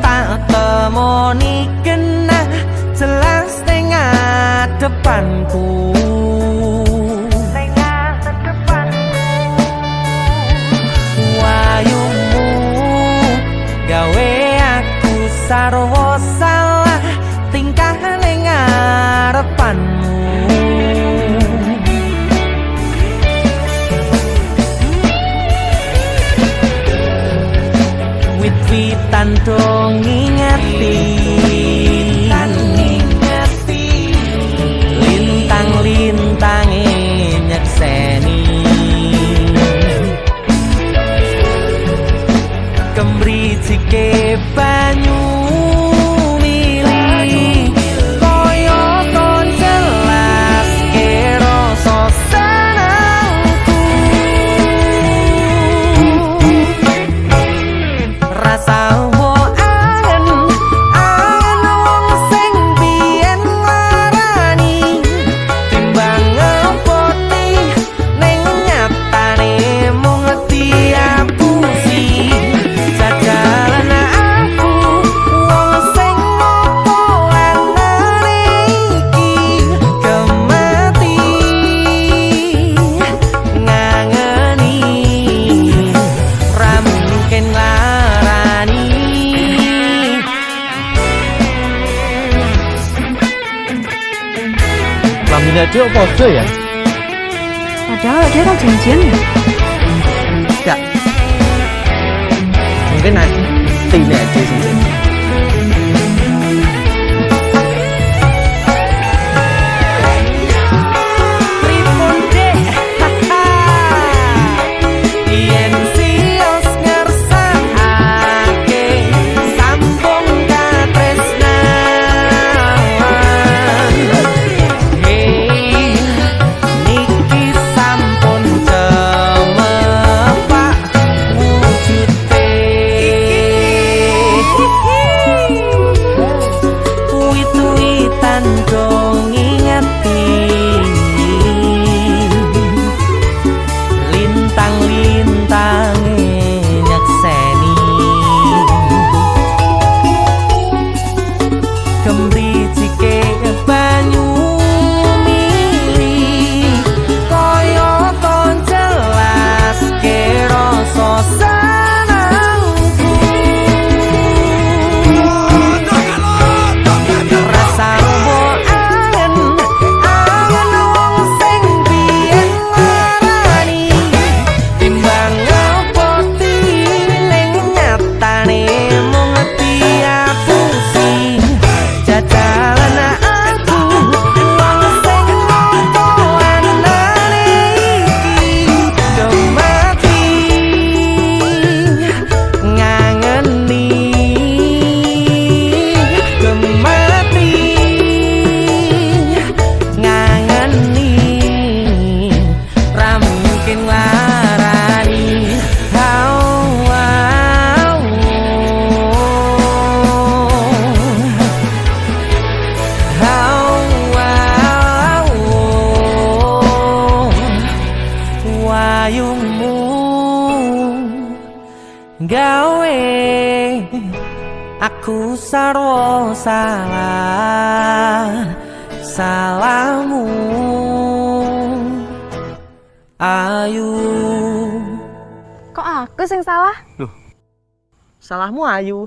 Tak temoni kena jelas tengah depanku, wayumu gawe aku sarwa salah tingkah ning ngarepanmu. Wit-witan dong ngingeti, lintang-lintange nyekseni, kemricike banyu mili koyo kon jelas kero senengku. Rasa Lamine dia podo ya? Padahal dia kan janjian ya? Tidak. Mungkin nanti ini aja sih. Gawe aku sarwa salah, salahmu Ayu. Kok aku sing salah? Loh, salahmu Ayu.